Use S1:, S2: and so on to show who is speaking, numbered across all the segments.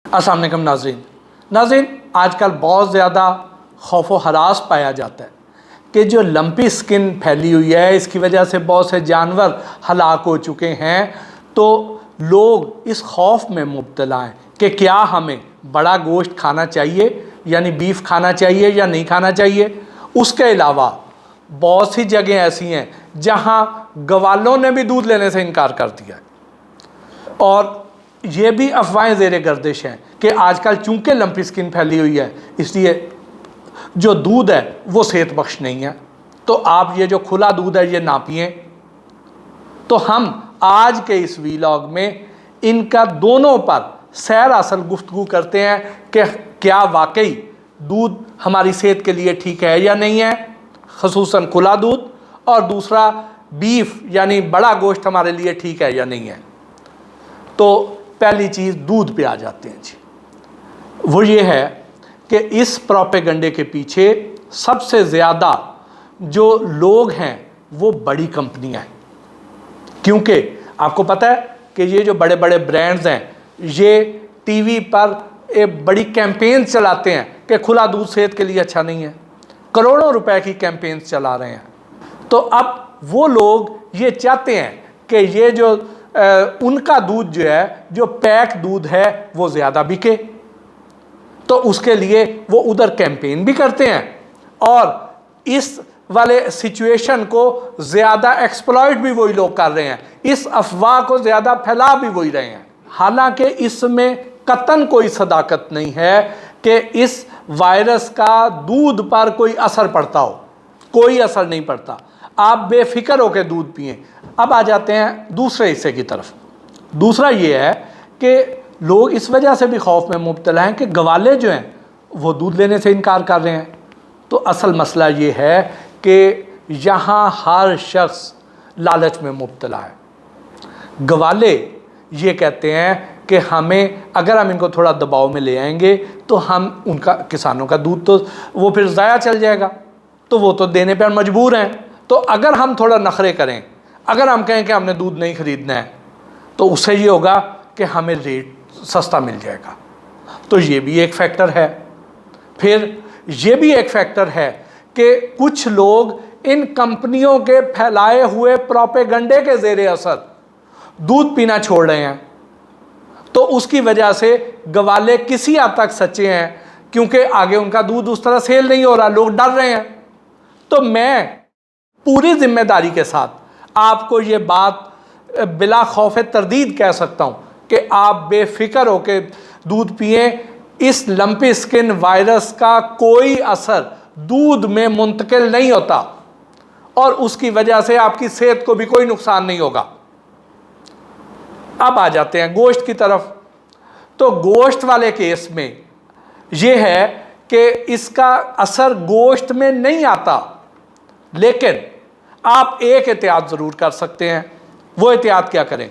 S1: अस्सलाम वालेकुम नाज़रीन, आजकल बहुत ज़्यादा खौफ व हरास पाया जाता है कि जो लंपी स्किन फैली हुई है, इसकी वजह से बहुत से जानवर हलाक हो चुके हैं। तो लोग इस खौफ में मुब्तला हैं कि क्या हमें बड़ा गोश्त खाना चाहिए, यानी बीफ खाना चाहिए या नहीं खाना चाहिए। उसके अलावा बहुत सी जगह ऐसी हैं जहां गवालों ने भी दूध लेने से इनकार कर दिया है। और ये भी अफवाहें ज़ेरे गर्दिश हैं कि आजकल चूँकि लंपी स्किन फैली हुई है, इसलिए जो दूध है वो सेहत बख्श नहीं है, तो आप ये जो खुला दूध है ये ना पिएं। तो हम आज के इस वीलॉग में इनका दोनों पर सैर असल गुफ्तगू करते हैं कि क्या वाकई दूध हमारी सेहत के लिए ठीक है या नहीं है, ख़ुसूसन खुला दूध, और दूसरा बीफ यानी बड़ा गोश्त हमारे लिए ठीक है या नहीं है। तो पहली चीज़ दूध पे आ जाते हैं जी। वो ये है कि इस प्रोपेगंडे के पीछे सबसे ज़्यादा जो लोग हैं वो बड़ी कंपनियां हैं, क्योंकि आपको पता है कि ये जो बड़े बड़े ब्रांड्स हैं ये टीवी पर एक बड़ी कैंपेन चलाते हैं कि खुला दूध सेहत के लिए अच्छा नहीं है। करोड़ों रुपए की कैंपेन चला रहे हैं। तो अब वो लोग ये चाहते हैं कि ये जो उनका दूध जो है, जो पैक दूध है, वो ज़्यादा बिके। तो उसके लिए वो उधर कैंपेन भी करते हैं और इस वाले सिचुएशन को ज़्यादा एक्सप्लॉइट भी वही लोग कर रहे हैं, इस अफवाह को ज़्यादा फैला भी वही रहे हैं। हालांकि इसमें कतन कोई सदाकत नहीं है कि इस वायरस का दूध पर कोई असर पड़ता हो, कोई असर नहीं पड़ता। आप बेफिक्र होकर दूध पिएं। अब आ जाते हैं दूसरे हिस्से की तरफ। दूसरा ये है कि लोग इस वजह से भी खौफ में मुब्तला हैं कि गवाले जो हैं वो दूध लेने से इनकार कर रहे हैं। तो असल मसला ये है कि यहाँ हर शख्स लालच में मुब्तला है। गवाले ये कहते हैं कि हमें, अगर हम इनको थोड़ा दबाव में ले आएंगे तो हम उनका, किसानों का दूध तो वो फिर ज़ाया चल जाएगा, तो वो तो देने पर मजबूर हैं। तो अगर हम थोड़ा नखरे करें, अगर हम कहें कि हमने दूध नहीं ख़रीदना है, तो उससे ये होगा कि हमें रेट सस्ता मिल जाएगा। तो ये भी एक फैक्टर है। फिर ये भी एक फैक्टर है कि कुछ लोग इन कंपनियों के फैलाए हुए प्रोपेगंडे के ज़ेरे असर दूध पीना छोड़ रहे हैं। तो उसकी वजह से गवाले किसी हद तक सच्चे हैं, क्योंकि आगे उनका दूध उस तरह सेल नहीं हो रहा, लोग डर रहे हैं। तो मैं पूरी जिम्मेदारी के साथ आपको ये बात बिला खौफ तरदीद कह सकता हूँ कि आप बेफिक्र होकर दूध पिएं। इस लंपी स्किन वायरस का कोई असर दूध में मुंतकिल नहीं होता और उसकी वजह से आपकी सेहत को भी कोई नुकसान नहीं होगा। अब आ जाते हैं गोश्त की तरफ। तो गोश्त वाले केस में यह है कि इसका असर गोश्त में नहीं आता, लेकिन आप एक एहतियात ज़रूर कर सकते हैं। वो एहतियात क्या करें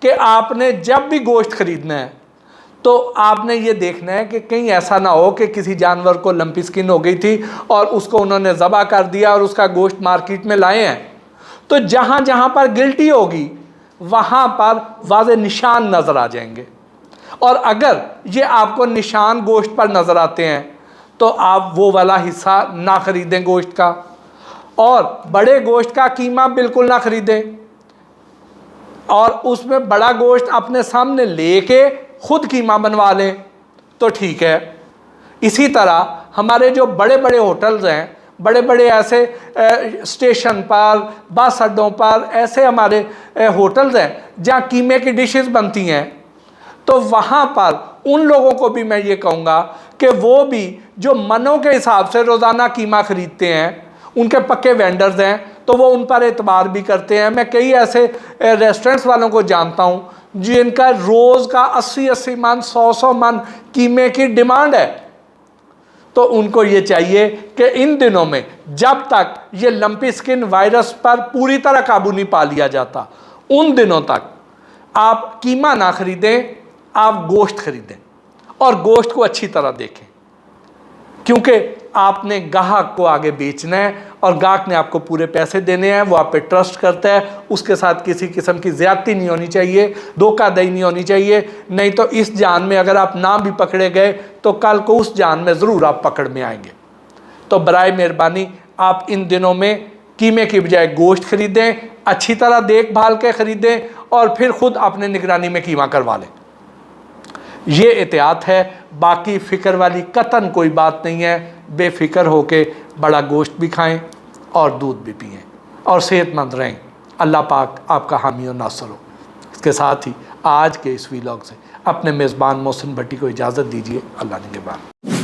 S1: कि आपने जब भी गोश्त ख़रीदना है तो आपने ये देखना है कि कहीं ऐसा ना हो कि किसी जानवर को लंपी स्किन हो गई थी और उसको उन्होंने ज़बह कर दिया और उसका गोश्त मार्केट में लाए हैं। तो जहाँ जहाँ पर गिल्टी होगी वहाँ पर वाज़े निशान नज़र आ जाएंगे, और अगर ये आपको निशान गोश्त पर नज़र आते हैं तो आप वो वाला हिस्सा ना ख़रीदें गोश्त का, और बड़े गोश्त का कीमा बिल्कुल ना ख़रीदें, और उसमें बड़ा गोश्त अपने सामने लेके खुद कीमा बनवा लें तो ठीक है। इसी तरह हमारे जो बड़े बड़े होटल्स हैं, बड़े बड़े ऐसे स्टेशन पर, बस अड्डों पर ऐसे हमारे होटल्स हैं जहाँ कीमे की डिशेस बनती हैं, तो वहाँ पर उन लोगों को भी मैं ये कहूँगा कि वो भी जो मनों के हिसाब से रोज़ाना कीमा ख़रीदते हैं, उनके पक्के वेंडर्स हैं, तो वो उन पर एतबार भी करते हैं। मैं कई ऐसे रेस्टोरेंट्स वालों को जानता हूँ जिनका रोज़ का 80-80 मन, 100-100 मन कीमे की डिमांड है। तो उनको ये चाहिए कि इन दिनों में जब तक ये लंपी स्किन वायरस पर पूरी तरह काबू नहीं पा लिया जाता, उन दिनों तक आप कीमा ना ख़रीदें, आप गोश्त ख़रीदें और गोश्त को अच्छी तरह देखें, क्योंकि आपने ग्राहक को आगे बेचना है और ग्राहक ने आपको पूरे पैसे देने हैं, वो आप पे ट्रस्ट करता है, उसके साथ किसी किस्म की ज़्यादती नहीं होनी चाहिए, धोखाधड़ी नहीं होनी चाहिए। नहीं तो इस जान में अगर आप ना भी पकड़े गए तो कल को उस जान में ज़रूर आप पकड़ में आएंगे। तो बराए मेहरबानी आप इन दिनों में कीमे की बजाय गोश्त ख़रीदें, अच्छी तरह देखभाल के ख़रीदें और फिर ख़ुद अपने निगरानी में कीमा करवा लें। ये एहतियात है, बाकी फ़िक्र वाली कतन कोई बात नहीं है। बेफ़िक्र होके बड़ा गोश्त भी खाएं और दूध भी पिएं और सेहतमंद रहें। अल्लाह पाक आपका हामी और नासर हो। इसके साथ ही आज के इस व्लॉग से अपने मेज़बान मोहसिन भट्टी को इजाज़त दीजिए। अल्लाह निगहबान।